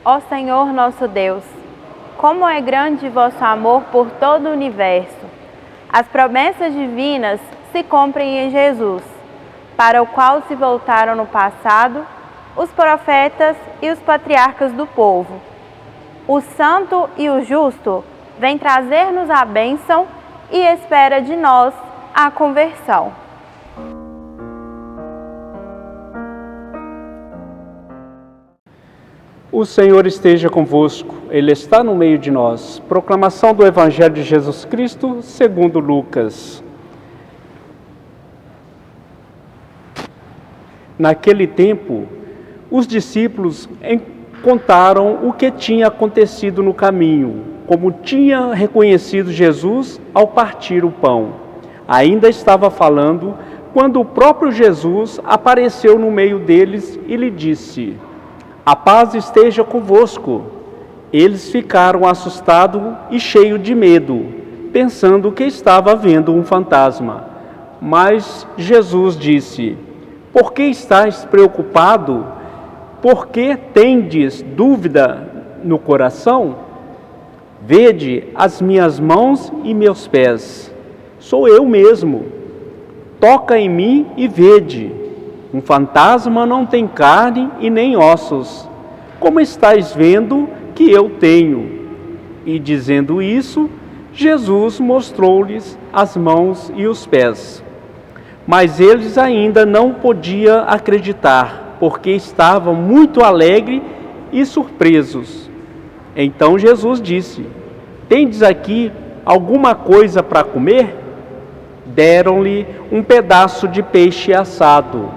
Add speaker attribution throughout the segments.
Speaker 1: ó Senhor nosso Deus, como é grande vosso amor por todo o universo. As promessas divinas se cumprem em Jesus, para o qual se voltaram no passado os profetas e os patriarcas do povo. O santo e o justo vem trazer-nos a bênção e espera de nós a conversão.
Speaker 2: O Senhor esteja convosco, Ele está no meio de nós. Proclamação do Evangelho de Jesus Cristo, segundo Lucas. Naquele tempo, os discípulos contaram o que tinha acontecido no caminho, como tinha reconhecido Jesus ao partir o pão. Ainda estava falando quando o próprio Jesus apareceu no meio deles e lhe disse: "A paz esteja convosco." Eles ficaram assustados e cheios de medo, pensando que estava vendo um fantasma. Mas Jesus disse: "Por que estáis preocupados? Por que tendes dúvida no coração? Vede as minhas mãos e meus pés. Sou eu mesmo. Toca em mim e vede. Um fantasma não tem carne e nem ossos, como estáis vendo que eu tenho." E dizendo isso, Jesus mostrou-lhes as mãos e os pés. Mas eles ainda não podiam acreditar, porque estavam muito alegres e surpresos. Então Jesus disse: "Tendes aqui alguma coisa para comer?" Deram-lhe um pedaço de peixe assado.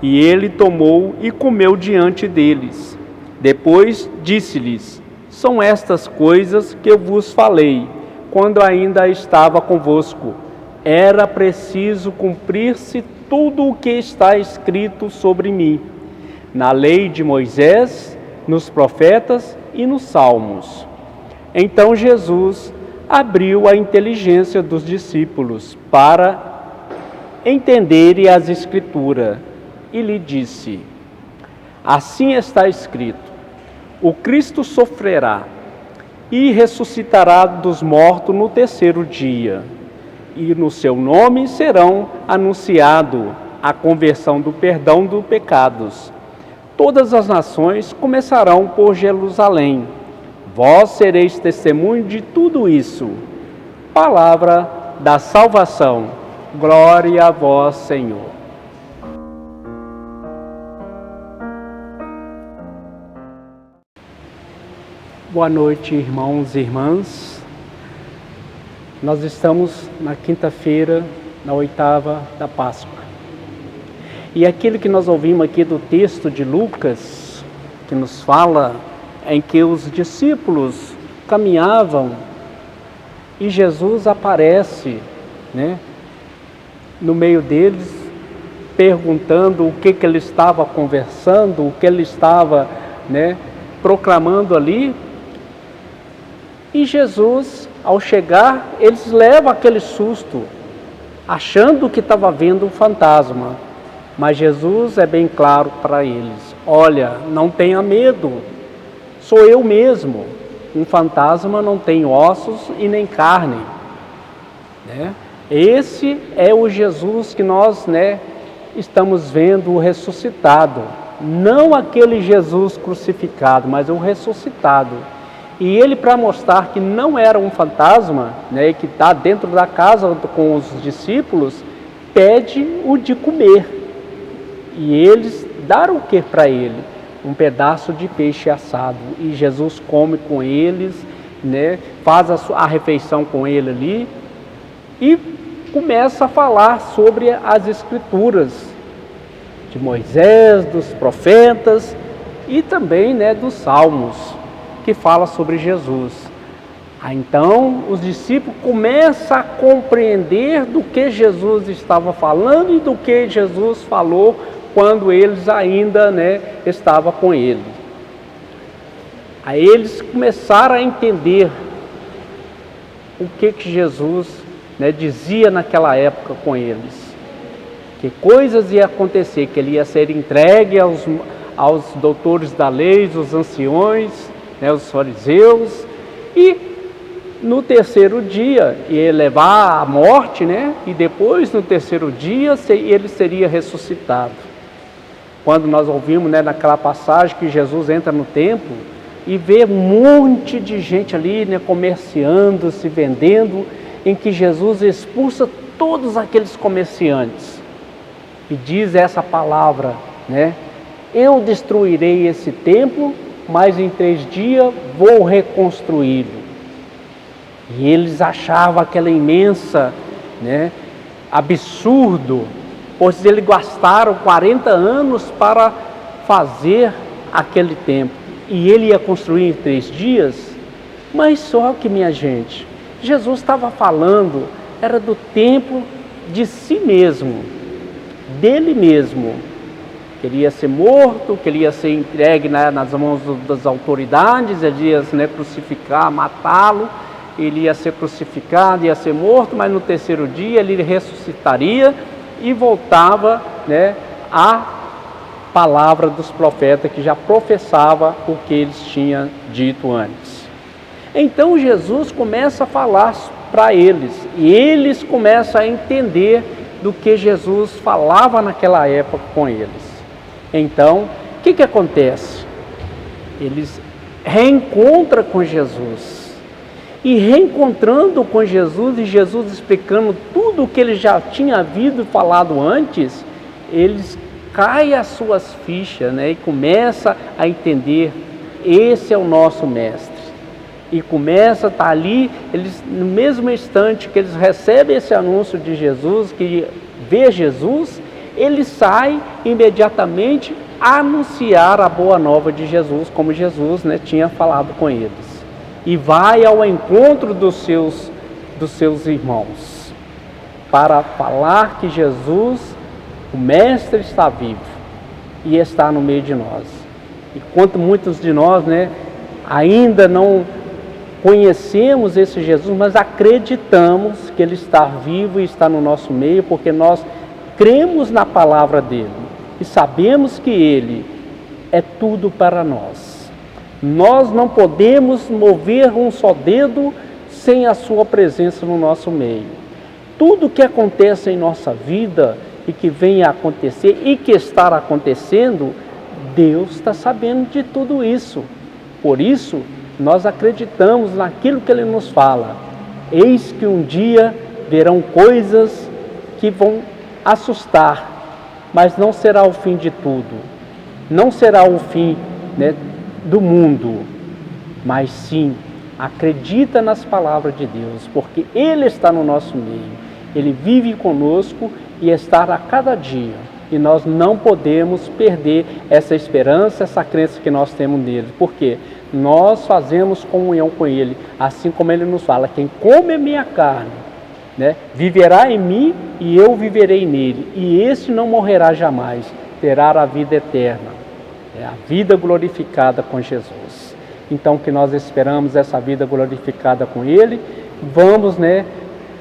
Speaker 2: E ele tomou e comeu diante deles. Depois disse-lhes: "São estas coisas que eu vos falei, quando ainda estava convosco. Era preciso cumprir-se tudo o que está escrito sobre mim, na lei de Moisés, nos profetas e nos salmos." Então Jesus abriu a inteligência dos discípulos para entenderem as Escrituras e lhe disse: "Assim está escrito: o Cristo sofrerá e ressuscitará dos mortos no terceiro dia, e no seu nome serão anunciado a conversão do perdão dos pecados. Todas as nações começarão por Jerusalém. Vós sereis testemunho de tudo isso." Palavra da salvação. Glória a vós, Senhor. Boa noite, irmãos e irmãs. Nós estamos na quinta-feira, na oitava da Páscoa. E aquilo que nós ouvimos aqui do texto de Lucas, que nos fala em que os discípulos caminhavam e Jesus aparece, no meio deles, perguntando o que ele estava conversando, o que ele estava, proclamando ali. E Jesus, ao chegar, eles levam aquele susto, achando que estava vendo um fantasma. Mas Jesus é bem claro para eles: "Olha, não tenha medo, sou eu mesmo. Um fantasma não tem ossos e nem carne." Esse é o Jesus que nós estamos vendo ressuscitado. Não aquele Jesus crucificado, mas o ressuscitado. E ele, para mostrar que não era um fantasma, que está dentro da casa com os discípulos, pede o de comer. E eles deram o que para ele? Um pedaço de peixe assado. E Jesus come com eles, faz a refeição com ele ali e começa a falar sobre as Escrituras de Moisés, dos profetas e também dos salmos, que fala sobre Jesus. Então os discípulos começam a compreender do que Jesus estava falando e do que Jesus falou quando eles ainda estavam com ele. Aí eles começaram a entender o que Jesus dizia naquela época com eles. Que coisas iam acontecer, que ele ia ser entregue aos doutores da lei, os anciões, né, os fariseus, e no terceiro dia ia levar à morte, né, e depois no terceiro dia ele seria ressuscitado. Quando nós ouvimos, né, naquela passagem que Jesus entra no templo e vê um monte de gente ali, né, comerciando, se vendendo, em que Jesus expulsa todos aqueles comerciantes e diz essa palavra, né? Eu destruirei esse templo, mas em 3 dias vou reconstruí-lo. E eles achavam aquela imensa, né, absurdo, pois eles gastaram 40 anos para fazer aquele templo. E ele ia construir em 3 dias, mas só que, minha gente, Jesus estava falando, era do templo de si mesmo, dele mesmo. Queria ser morto, queria ser entregue, né, nas mãos das autoridades, ele ia, né, crucificar, matá-lo, ele ia ser crucificado, ia ser morto, mas no terceiro dia ele ressuscitaria e voltava, né, a palavra dos profetas que já professava o que eles tinham dito antes. Então Jesus começa a falar para eles e eles começam a entender do que Jesus falava naquela época com eles. Então, o que acontece? Eles reencontram com Jesus e reencontrando com Jesus e Jesus explicando tudo o que ele já tinha havido e falado antes, eles caem as suas fichas, né, e começam a entender, esse é o nosso mestre. E começa a estar ali, eles, no mesmo instante que eles recebem esse anúncio de Jesus, que vê Jesus, eles saem imediatamente a anunciar a boa nova de Jesus, como Jesus, né, tinha falado com eles. E vai ao encontro dos seus irmãos, para falar que Jesus, o Mestre, está vivo e está no meio de nós. E quanto muitos de nós, né, ainda não conhecemos esse Jesus, mas acreditamos que ele está vivo e está no nosso meio, porque nós cremos na palavra dele e sabemos que ele é tudo para nós. Nós não podemos mover um só dedo sem a sua presença no nosso meio. Tudo que acontece em nossa vida e que vem a acontecer e que está acontecendo, Deus está sabendo de tudo isso. Por isso, nós acreditamos naquilo que ele nos fala. Eis que um dia verão coisas que vão assustar, mas não será o fim de tudo. Não será o fim, né, do mundo, mas sim, acredita nas palavras de Deus, porque ele está no nosso meio. Ele vive conosco e está a cada dia. E nós não podemos perder essa esperança, essa crença que nós temos nele. Por quê? Nós fazemos comunhão com ele, assim como ele nos fala, quem come a minha carne, né, viverá em mim e eu viverei nele. E esse não morrerá jamais, terá a vida eterna, a vida glorificada com Jesus. Então que nós esperamos essa vida glorificada com ele, vamos, né,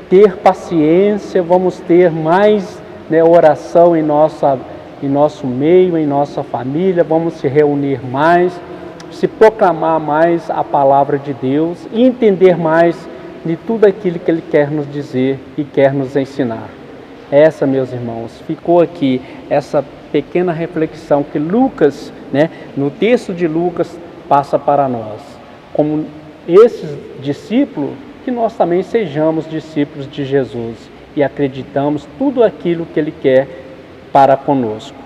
Speaker 2: ter paciência, vamos ter mais, né, oração em nosso meio, em nossa família, vamos se reunir mais, se proclamar mais a palavra de Deus e entender mais de tudo aquilo que ele quer nos dizer e quer nos ensinar. Essa, meus irmãos, ficou aqui essa pequena reflexão que Lucas, né, no texto de Lucas, passa para nós. Como esses discípulos, que nós também sejamos discípulos de Jesus e acreditamos tudo aquilo que ele quer para conosco.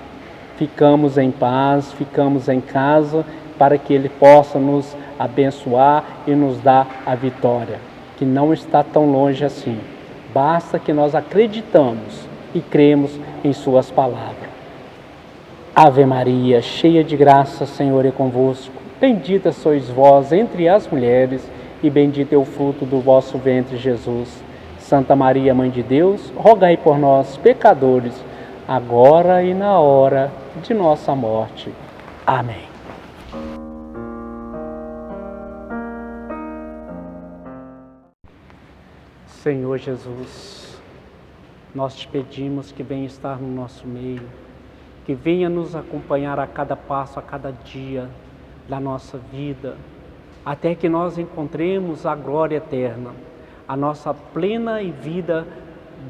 Speaker 2: Ficamos em paz, ficamos em casa, para que ele possa nos abençoar e nos dar a vitória, que não está tão longe assim. Basta que nós acreditamos e cremos em suas palavras. Ave Maria, cheia de graça, Senhor é convosco. Bendita sois vós entre as mulheres, e bendito é o fruto do vosso ventre, Jesus. Santa Maria, Mãe de Deus, rogai por nós, pecadores, agora e na hora de nossa morte. Amém. Senhor Jesus, nós te pedimos que venha estar no nosso meio, que venha nos acompanhar a cada passo, a cada dia da nossa vida, até que nós encontremos a glória eterna, a nossa plena e vida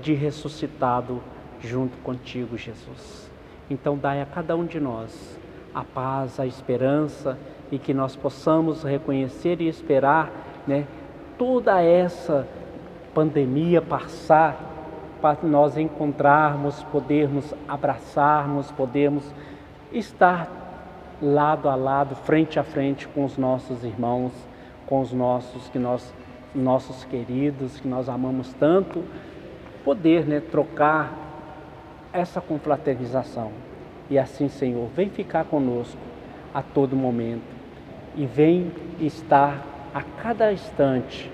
Speaker 2: de ressuscitado junto contigo, Jesus. Então dai a cada um de nós a paz, a esperança, e que nós possamos reconhecer e esperar, toda essa pandemia passar, para nós encontrarmos, podermos abraçarmos, podermos estar lado a lado, frente a frente com os nossos irmãos, com os nossos queridos, que nós amamos tanto, poder trocar essa confraternização. E assim, Senhor, vem ficar conosco a todo momento e vem estar a cada instante,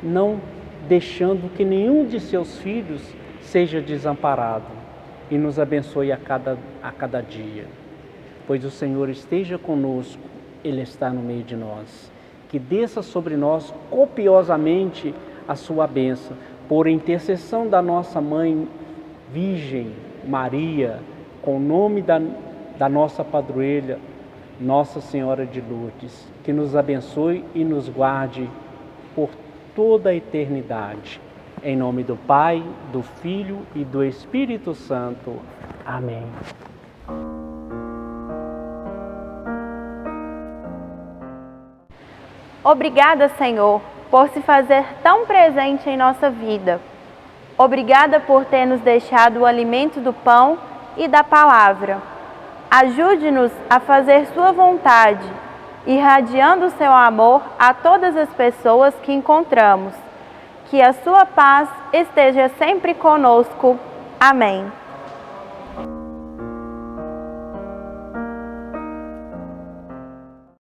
Speaker 2: não deixando que nenhum de seus filhos seja desamparado, e nos abençoe a cada dia. Pois o Senhor esteja conosco, Ele está no meio de nós. Que desça sobre nós copiosamente a sua bênção, por intercessão da nossa Mãe Virgem Maria, com o nome da nossa padroeira, Nossa Senhora de Lourdes, que nos abençoe e nos guarde por toda a eternidade. Em nome do Pai, do Filho e do Espírito Santo. Amém.
Speaker 1: Obrigada, Senhor, por se fazer tão presente em nossa vida. Obrigada por ter nos deixado o alimento do pão e da palavra. Ajude-nos a fazer sua vontade, irradiando o seu amor a todas as pessoas que encontramos. Que a sua paz esteja sempre conosco. Amém.